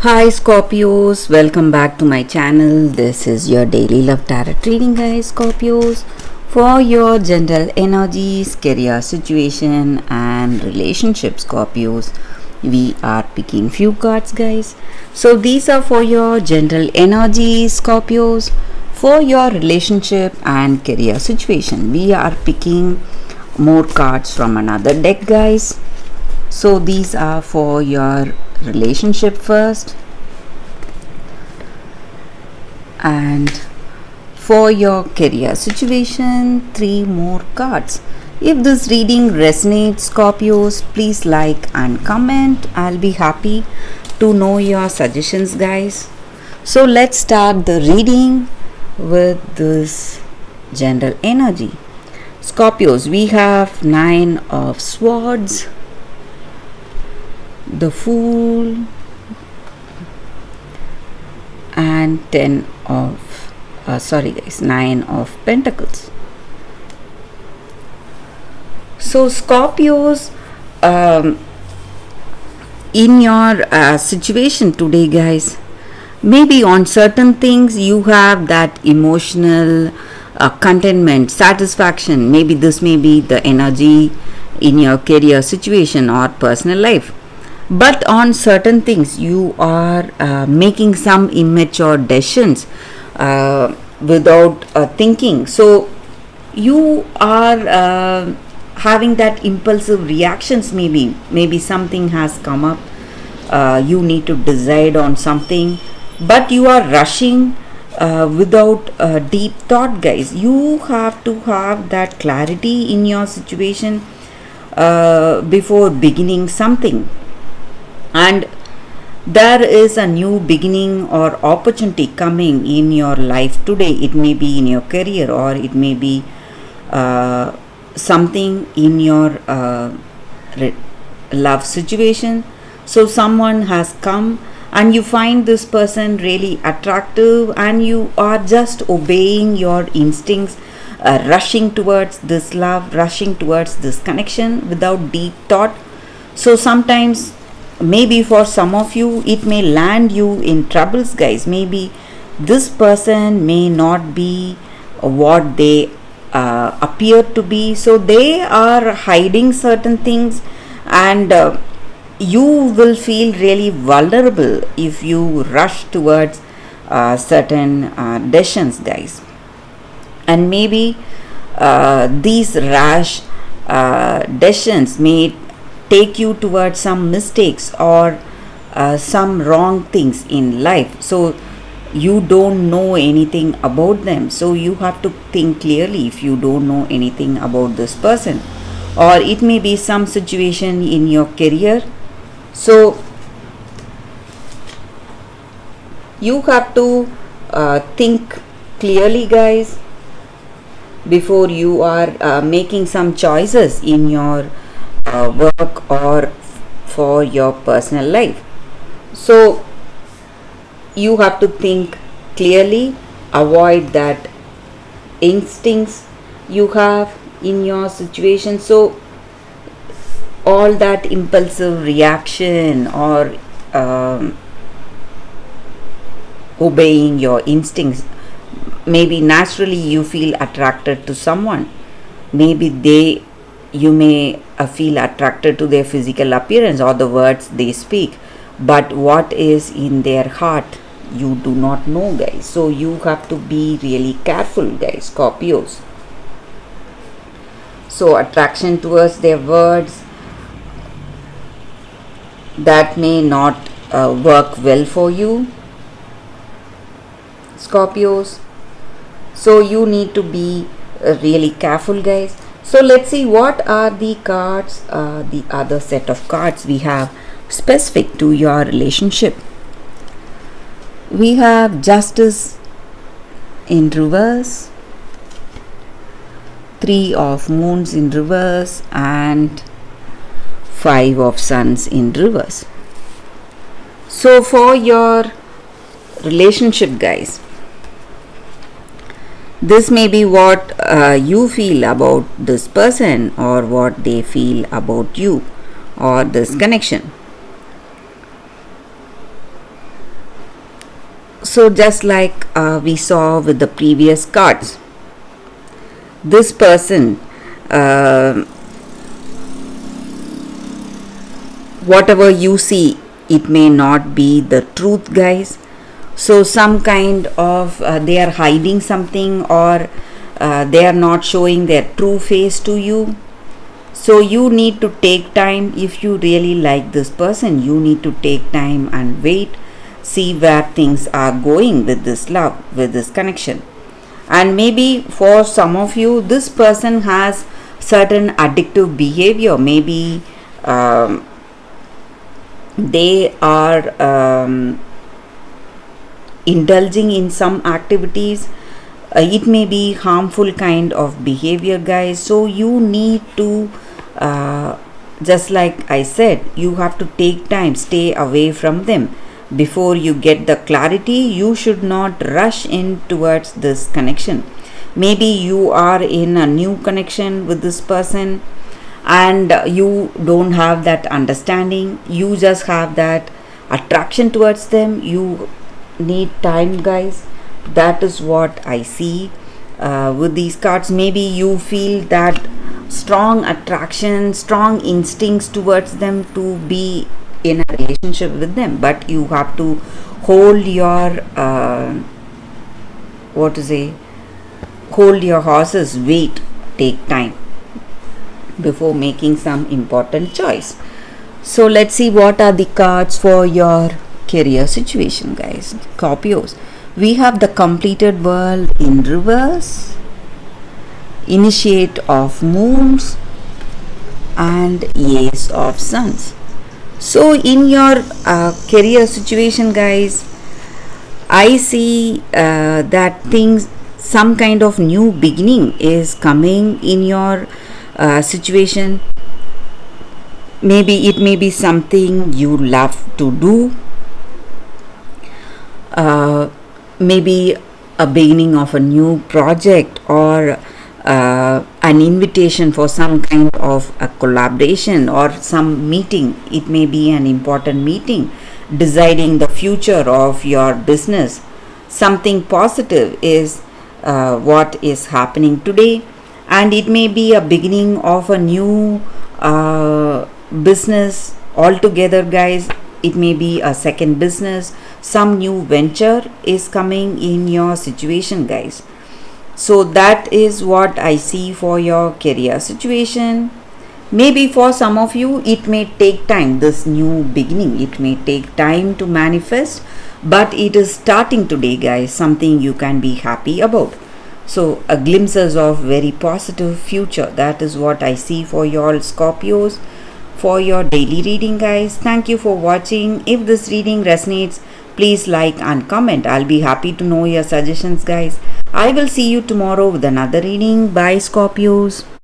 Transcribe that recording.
Hi Scorpios, welcome back to my channel. This is your daily love tarot reading, guys. Scorpios, for your general energies, career situation, and relationship. Scorpios, we are picking few cards, guys. So these are for your general energies, Scorpios. For your relationship and career situation, we are picking more cards from another deck, guys. So these are for your relationship first, and for your career situation, three more cards. If this reading resonates, Scorpios, please like and comment. I'll be happy to know your suggestions, guys. So let's start the reading with this general energy. Scorpios, we have Nine of Swords, the Fool, and Nine of Pentacles. So Scorpios, in your situation today, guys, maybe on certain things you have that emotional contentment, satisfaction. Maybe this may be the energy in your career situation or personal life, but on certain things you are making some immature decisions without thinking. So you are having that impulsive reactions. Maybe something has come up, you need to decide on something, but you are rushing without deep thought, guys. You have to have that clarity in your situation before beginning something, and there is a new beginning or opportunity coming in your life today. It may be in your career, or it may be something in your love situation. So someone has come and you find this person really attractive, and you are just obeying your instincts, rushing towards this love, rushing towards this connection without deep thought. So sometimes, maybe for some of you, it may land you in troubles, guys. Maybe this person may not be what they appear to be. So they are hiding certain things, and you will feel really vulnerable if you rush towards certain decisions, guys. And maybe these rash decisions may take you towards some mistakes or some wrong things in life. So you don't know anything about them. So you have to think clearly if you don't know anything about this person. Or it may be some situation in your career. So you have to think clearly, guys, before you are making some choices in your work or for your personal life. So you have to think clearly, avoid that instincts you have in your situation. So all that impulsive reaction or obeying your instincts, maybe naturally you feel attracted to someone. Maybe you may feel attracted to their physical appearance or the words they speak, but what is in their heart you do not know, guys. So you have to be really careful, guys, Scorpios. So attraction towards their words, that may not work well for you, Scorpios. So you need to be really careful, guys. So let's see what are the cards, the other set of cards we have specific to your relationship. We have Justice in reverse, Three of Moons in reverse, and Five of Suns in reverse. So for your relationship, guys, this may be what you feel about this person, or what they feel about you, or this connection. So just like we saw with the previous cards, this person, uh, whatever you see, it may not be the truth, guys. So some kind of they are hiding something, or they are not showing their true face to you. So you need to take time. If you really like this person, you need to take time and wait, see where things are going with this love, with this connection. And maybe for some of you, this person has certain addictive behavior. Maybe they are indulging in some activities. It may be harmful kind of behavior, guys. So you need to just like I said, you have to take time, stay away from them. Before you get the clarity, you should not rush in towards this connection. Maybe you are in a new connection with this person, and you don't have that understanding, you just have that attraction towards them. You need time, guys. That is what I see with these cards. Maybe you feel that strong attraction, strong instincts towards them to be in a relationship with them, but you have to hold your what to say, hold your horses, wait, take time before making some important choice. So let's see what are the cards for your career situation, guys. Scorpios, we have the completed world in reverse, initiate of moons, and ace of suns. So in your career situation, guys, I see that things, some kind of new beginning is coming in your situation. Maybe it may be something you love to do, maybe a beginning of a new project, or an invitation for some kind of a collaboration or some meeting. It may be an important meeting deciding the future of your business. Something positive is what is happening today, and it may be a beginning of a new business altogether, guys. It may be a second business, some new venture is coming in your situation, guys. So that is what I see for your career situation. Maybe for some of you, it may take time, this new beginning. It may take time to manifest, but it is starting today, guys. Something you can be happy about. So a glimpses of very positive future. That is what I see for your Scorpios for your daily reading, guys. Thank you for watching. If this reading resonates, please like and comment. I'll be happy to know your suggestions, guys. I will see you tomorrow with another reading. Bye, Scorpios.